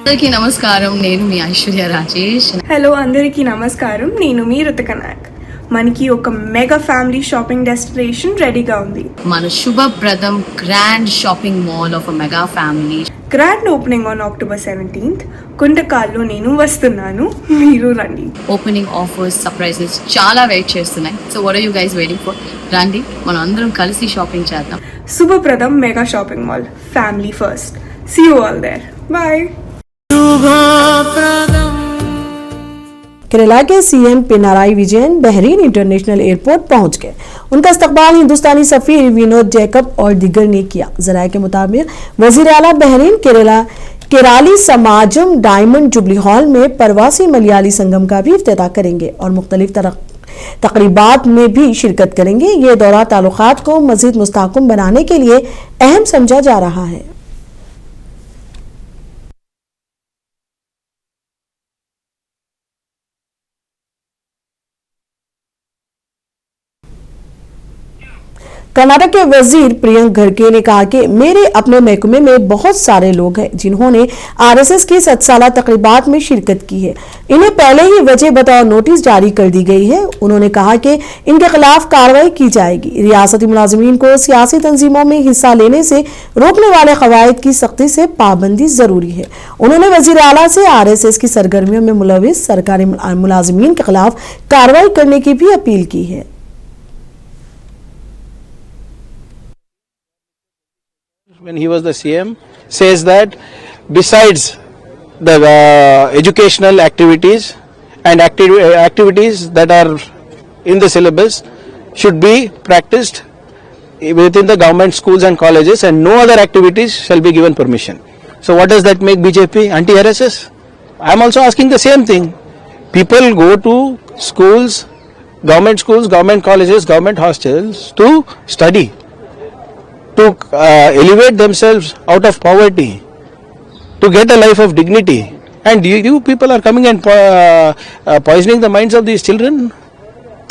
అందరికీ నమస్కారం. నేను మీ ఐశ్వర్య రాజేష్. హలో అందరికీ నమస్కారం. నేను మీ రుతిక నాయక్. మనకి ఒక మెగా ఫ్యామిలీ షాపింగ్ డెస్టినేషన్ రెడీగా ఉంది. మన Shubhapradam grand shopping mall of mega family. Grand opening on October 17th. కుంటకాల్లో నేను వస్తున్నాను, మీరు రండి. ఓపెనింగ్ ఆఫర్స్, సర్ప్రైజెస్ చాలా వెయిట్ చేస్తున్నాయి. So what are you guys waiting for? రండి, మనం అందరం కలిసి షాపింగ్ చేద్దాం. Shubhapradam mega shopping mall, family first. See you all there. Bye. Kerala के CM Pinarayi Vijayan Bahrain international airport पहुंच गए। उनका इस्तकबाल हिंदुस्तानी सफीर विनोद जैकब और दिगर ने किया। जराये के मुताबिक वजीर आला Bahrain Keraleeya Samajam diamond jubilee hall में प्रवासी मलयाली संगम का भी इफ्तिताह करेंगे और मुख्तलिफ तकरीबात में भी शिरकत करेंगे। ये दौरा ताल्लुकात को मजीद मुस्तहकम बनाने के लिए अहम समझा जा रहा है। कर्नाटक के वजीर प्रियंक खड़गे ने कहा कि मेरे अपने महकमे में बहुत सारे लोग हैं जिन्होंने आरएसएस की 7 साला तकरीबात में शिरकत की है। इन्हें पहले ही वजह बताओ नोटिस जारी कर दी गई है। उन्होंने कहा कि इनके खिलाफ कार्रवाई की जाएगी। रियासती मुलाजिमीन को सियासी तंजीमों में हिस्सा लेने से रोकने वाले कवायद की सख्ती से पाबंदी जरूरी है। उन्होंने वजीर आला से आरएसएस की सरगर्मियों में मुलविस सरकारी मुलाजिमीन के खिलाफ कार्रवाई करने की भी अपील की है। When he was the CM, says that besides the educational activities and activities that are in the syllabus should be practiced within the government schools and colleges, and no other activities shall be given permission. So what does that make BJP? Anti-RSS? I am also asking the same thing. People go to schools, government colleges, government hostels to study, to elevate themselves out of poverty, to get a life of dignity, and you people are coming and poisoning the minds of these children.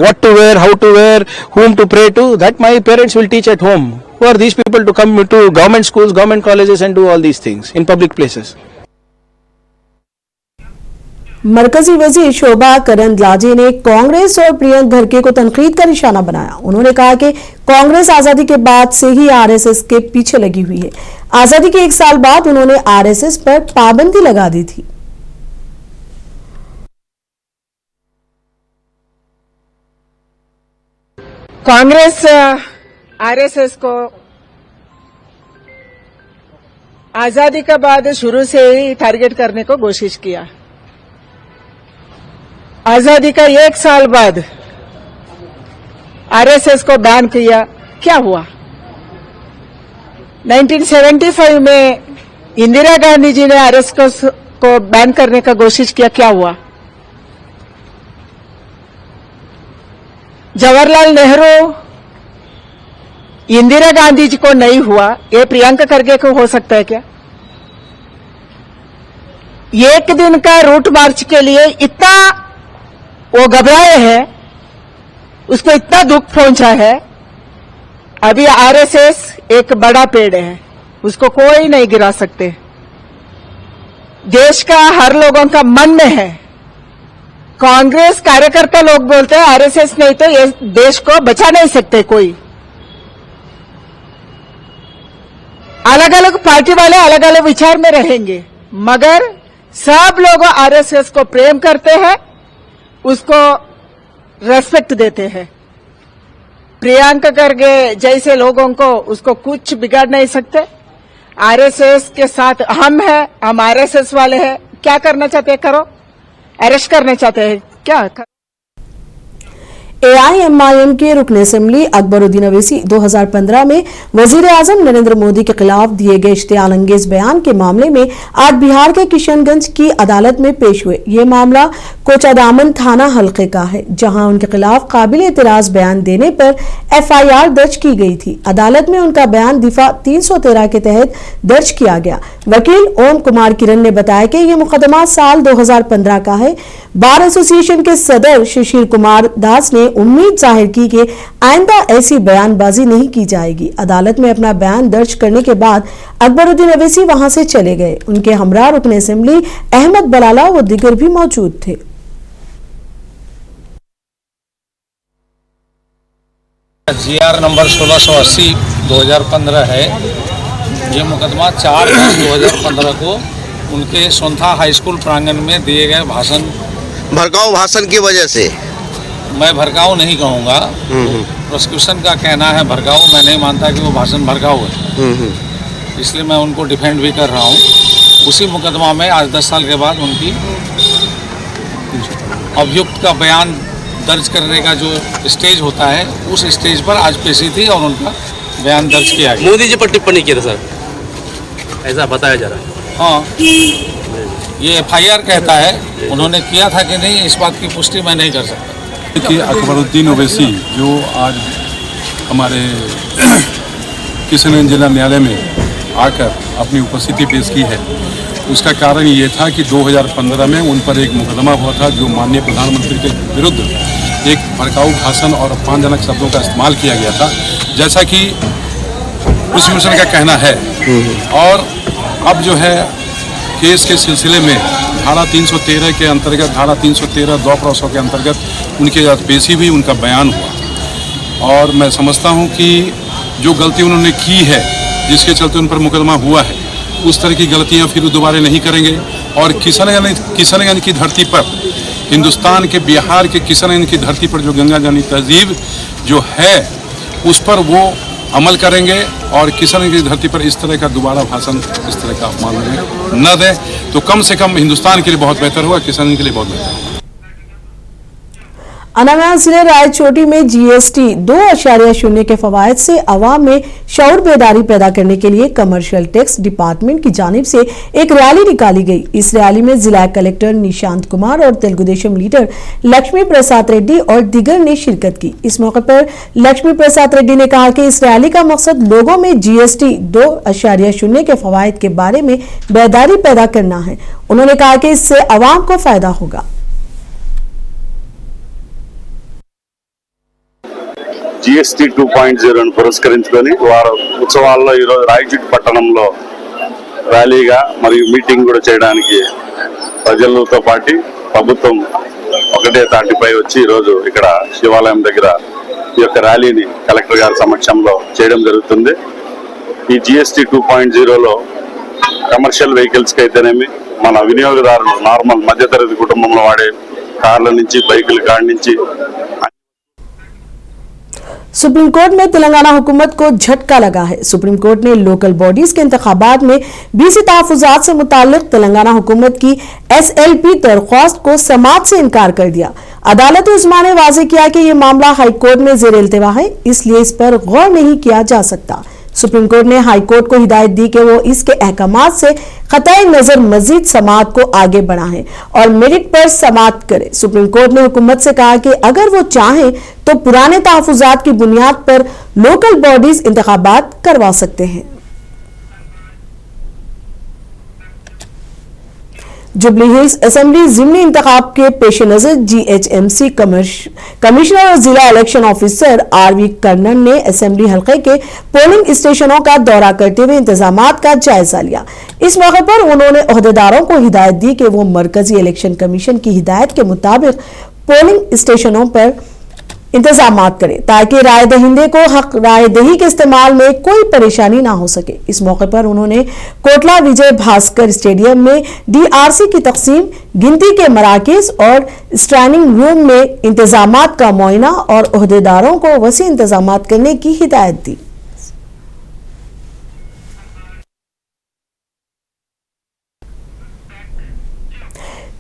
What to wear, how to wear, whom to pray to, that my parents will teach at home. Who are these people to come to government schools, government colleges and do all these things in public places? मरकजी वजीर शोभा करंदलाजे ने कांग्रेस और प्रियंक खड़गे को तनकीद का निशाना बनाया। उन्होंने कहा कि कांग्रेस आजादी के बाद से ही आरएसएस के पीछे लगी हुई है। आजादी के 1 साल बाद उन्होंने आरएसएस पर पाबंदी लगा दी थी। कांग्रेस आरएसएस को आजादी के बाद शुरू से ही टारगेट करने को कोशिश किया। आजादी का 1 साल बाद आरएसएस को बैन किया। क्या हुआ? 1975 में इंदिरा गांधी जी ने आरएसएस को बैन करने का कोशिश किया। क्या हुआ? जवाहरलाल नेहरू, इंदिरा गांधी जी को नहीं हुआ, ये प्रियंका खड़गे को हो सकता है क्या? 1 दिन का रूट मार्च के लिए इतना वो घबराए हैं, उसको इतना दुख पहुंचा है। अभी आरएसएस एक बड़ा पेड़ है, उसको कोई नहीं गिरा सकते। देश का हर लोगों का मन में है। कांग्रेस कार्यकर्ता लोग बोलते हैं आरएसएस नहीं तो ये देश को बचा नहीं सकते कोई। अलग अलग पार्टी वाले अलग अलग विचार में रहेंगे, मगर सब लोग आरएसएस को प्रेम करते हैं, उसको रेस्पेक्ट देते हैं। प्रियंका खड़गे जैसे लोगों को उसको कुछ बिगाड़ नहीं सकते। आरएसएस के साथ हम हैं, हम आरएसएस वाले हैं। क्या करना चाहते हैं करो, अरेस्ट करना चाहते हैं क्या? AIMIM के रुकन असेंबली अकबरुद्दीन अवैसी 2015 में वजीर आजम नरेंद्र मोदी के खिलाफ दिए गए इश्तियाल अंगेज बयान के मामले में आज बिहार के किशनगंज की अदालत में पेश हुए। ये मामला कोचादामन थाना हल्के का है, जहां उनके खिलाफ काबिल एतराज बयान देने पर FIR दर्ज की गई थी। अदालत में उनका बयान दिफा 313 के तहत दर्ज किया गया। वकील ओम कुमार किरण ने बताया कि यह मुकदमा साल 2015 का है। बार एसोसिएशन के सदर शिशिर कुमार दास ने उम्मीद जाहिर की कि आइंदा ऐसी बयानबाजी नहीं की जाएगी। अदालत में अपना बयान दर्ज करने के बाद अकबरुद्दीन अवैसी वहां से चले गए। उनके हमरा रुकन असेंबली अहमद बलाला व दीगर भी मौजूद थे। GR नंबर 1680/2015 है। ये मुकदमा 4/10/2015 को उनके सोंथा हाई स्कूल प्रांगण में दिए गए भाषण, भड़काऊ भाषण की वजह से। मैं भड़काऊ नहीं कहूँगा, प्रोसिक्यूशन का कहना है भड़काऊ। मैं नहीं मानता कि वो भाषण भड़काऊ है, इसलिए मैं उनको डिफेंड भी कर रहा हूँ। उसी मुकदमा में आज 10 साल के बाद उनकी अभियुक्त का बयान दर्ज करने का जो स्टेज होता है, उस स्टेज पर आज पेशी थी और उनका बयान दर्ज किया गया। मोदी जी पर टिप्पणी की था सर, ऐसा बताया जा रहा है। हाँ, ये FIR कहता है, उन्होंने किया था कि नहीं इस बात की पुष्टि मैं नहीं कर सकता। कि अकबरुद्दीन ओवैसी जो आज हमारे किशनगंज जिला न्यायालय में आकर अपनी उपस्थिति पेश की है, उसका कारण ये था कि 2015 में उन पर एक मुकदमा हुआ था जो माननीय प्रधानमंत्री के विरुद्ध एक भड़काऊ भाषण और अपमानजनक शब्दों का इस्तेमाल किया गया था, जैसा कि प्रोसिक्यूशन का कहना है। और अब जो है केस के सिलसिले में धारा 313 के अंतर्गत, धारा 313 दो प्रोसो के अंतर्गत उनके साथ पेशी हुई, उनका बयान हुआ। और मैं समझता हूँ कि जो गलती उन्होंने की है, जिसके चलते उन पर मुकदमा हुआ है, उस तरह की गलतियां फिर दोबारा नहीं करेंगे। और किशनगंज की धरती पर, हिंदुस्तान के बिहार के किशनगंज की धरती पर जो गंगा जमनी तहजीब जो है, उस पर वो अमल करेंगे। और किशनगंज की धरती पर इस तरह का दोबारा भाषण, इस तरह का अपमान न दें, तो कम से कम हिंदुस्तान के लिए बहुत बेहतर होगा, किशनगंज के लिए बहुत बेहतर होगा। अनंतनाग जिले रायचोटी में GST 2.0 के फवायद से अवाम में शऊर बेदारी पैदा करने के लिए कमर्शियल टैक्स डिपार्टमेंट की जानिब से एक रैली निकाली गई। इस रैली में जिला कलेक्टर निशांत कुमार और तेलुगु देशम लीडर लक्ष्मी प्रसाद रेड्डी और दीगर ने शिरकत की। इस मौके पर लक्ष्मी प्रसाद रेड्डी ने कहा कि इस रैली का मकसद लोगों में GST 2.0 के फवायद के बारे में बेदारी पैदा करना है। उन्होंने कहा कि इससे अवाम को फायदा होगा। GST 2.0 పురస్కరించుకొని వారు ఉత్సవాల్లో ఈరోజు రాయచోటి పట్టణంలో ర్యాలీగా మరియు మీటింగ్ కూడా చేయడానికి ప్రజలతో పాటు ప్రభుత్వం ఒకటే తాటిపై వచ్చి ఈరోజు ఇక్కడ శివాలయం దగ్గర ఈ యొక్క ర్యాలీని కలెక్టర్ గారి సమక్షంలో చేయడం జరుగుతుంది। ఈ GST 2.0లో కమర్షియల్ వెహికల్స్కి అయితేనేమి, మన వినియోగదారులు నార్మల్ మధ్యతరగతి కుటుంబంలో వాడే కార్ల నుంచి, బైకుల కాడి నుంచి सुप्रीम कोर्ट में तेलंगाना हुकूमत को झटका लगा है। सुप्रीम कोर्ट ने लोकल बॉडीज के इंतखाबात में BC तहफुजात से मुताल्लिक तेलंगाना हुकूमत की SLP दरख्वास्त को समाअत से इनकार कर दिया। अदालत उस्मा ने वाज़ेह किया कि यह मामला हाई कोर्ट में ज़ेर इल्तिवा है, इसलिए इस पर गौर नहीं किया जा सकता। सुप्रीम कोर्ट ने हाई कोर्ट को हिदायत दी कि वो इसके अहकामात से खताए नजर मजीद समाअत को आगे बढ़ाएं और मेरिट पर समाअत करे। सुप्रीम कोर्ट ने हुकूमत से कहा कि अगर वो चाहें तो पुराने तहफुजात की बुनियाद पर लोकल बॉडीज इंतखाबात करवा सकते हैं। जुबली हिल्स असेंबली ज़िमनी इंतखाब के पेश नजर GHMC कमिश्नर और जिला इलेक्शन ऑफिसर RV कर्नन ने असेंबली हल्के के पोलिंग स्टेशनों का दौरा करते हुए इंतजामात का जायजा लिया। इस मौके पर उन्होंने ओहदेदारों को हिदायत दी कि वो मरकजी इलेक्शन कमीशन की हिदायत के मुताबिक पोलिंग स्टेशनों पर इंतजामात करें ताकि राय दहिंदे को हक राय दही के इस्तेमाल में कोई परेशानी ना हो सके। इस मौके पर उन्होंने कोटला विजय भास्कर स्टेडियम में DRC की तकसीम, गिनती के मराकज और स्ट्रैनिंग रूम में इंतजामात का मुआयना और ओहदेदारों को वसी इंतजामात करने की हिदायत दी।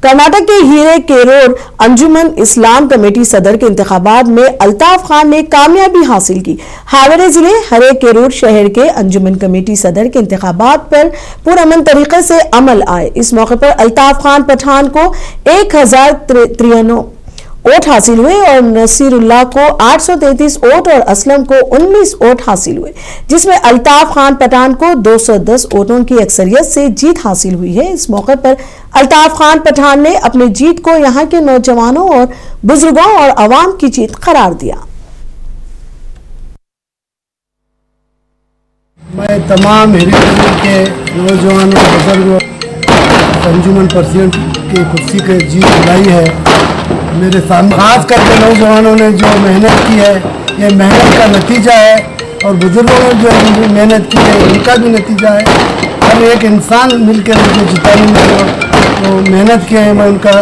कर्नाटक के हीरे केरोर अंजुमन इस्लाम कमेटी सदर के इंतखाबात में अल्ताफ खान ने कामयाबी हासिल की। हावड़े जिले हरे केरोर शहर के अंजुमन कमेटी सदर के इंतखाबात पर पुरअमन तरीके से अमल आए। इस मौके पर अल्ताफ खान पठान को 1093 वोट हासिल हुए और नसीरुल्लाह को 833 वोट और असलम को 19 वोट हासिल हुए, जिसमें अल्ताफ खान पठान को 210 वोटों की अक्सरियत से जीत हासिल हुई है। इस मौके पर अल्ताफ खान पठान ने अपनी जीत को यहां के नौजवानों और बुजुर्गों और अवाम की जीत करार दिया। मैं तमाम हिरियर के नौजवानों बुजुर्गों अंजुमन प्रेसिडेंट की कुर्सी के जीत लाई है मेरे सामने, खास करके नौजवानों ने जो मेहनत की है ये मेहनत का नतीजा है और बुजुर्गों ने जो मेहनत की है उनका भी नतीजा है। हर एक इंसान मिलकर उनको जिताने में तो मेहनत की है, मैं उनका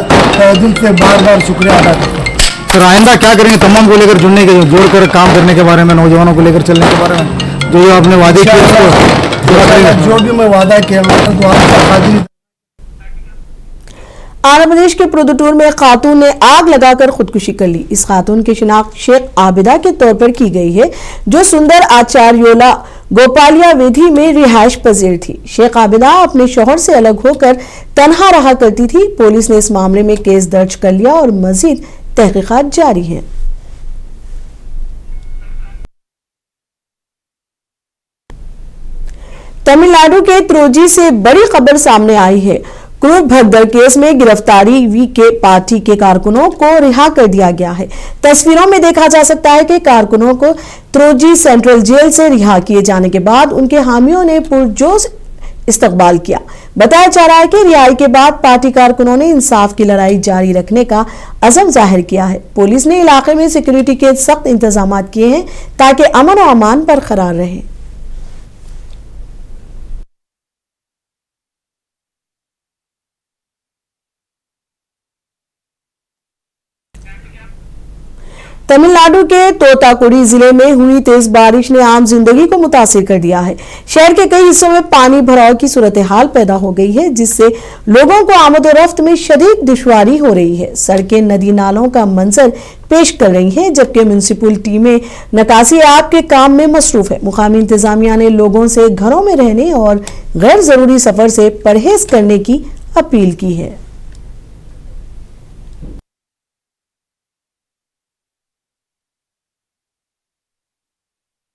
दिल से बार बार शुक्रिया अदा करता हूँ। सर आइंदा क्या करेंगे तमाम को लेकर जुड़ने के, जोड़कर काम करने के बारे में, नौजवानों को लेकर चलने के बारे में, जो आपने वादे किए उसको पूरा करेंगे? जो भी मैं वादा किया मैं तो आपका हाजिर। आंध्र प्रदेश के प्रोदुटूर में खातून ने आग लगाकर खुदकुशी कर ली। इस खातून की शिनाख्त शेख आबिदा के तौर पर की गई है, जो सुंदर आचार्योला गोपालिया विधि में रिहायश पजीर थी। शेख आबिदा अपने शौहर से अलग होकर तनहा रहा करती थी। पुलिस ने इस मामले में केस दर्ज कर लिया और मजीद तहकीकात जारी है। तमिलनाडु के त्रोजी से बड़ी खबर सामने आई है। क्रूर भगदड़ केस में गिरफ्तारी वी के पार्टी के कारकुनों को रिहा कर दिया गया है। तस्वीरों में देखा जा सकता है कि कारकुनों को त्रोजी सेंट्रल जेल से रिहा किए जाने के बाद उनके हामियों ने पुरजोश इस्तकबाल किया। बताया जा रहा है कि रिहाई के बाद पार्टी कारकुनों ने इंसाफ की लड़ाई जारी रखने का अज़म जाहिर किया है। पुलिस ने इलाके में सिक्योरिटी के सख्त इंतजाम किए हैं ताकि अमन और अमान बरकरार रहे। तमिलनाडु के तोताकुड़ी जिले में हुई तेज बारिश ने आम जिंदगी को मुतासिर कर दिया है। शहर के कई हिस्सों में पानी भराव की सूरत हाल पैदा हो गई है, जिससे लोगों को आमद-ओ-रफ्त में शदीद दुश्वारी हो रही है। सड़कें नदी नालों का मंजर पेश कर रही हैं, जबकि म्युनिसिपल टीमें निकासी आब के काम में मसरूफ है। मुकामी इंतजामिया ने लोगों से घरों में रहने और गैर जरूरी सफर से परहेज करने की अपील की है।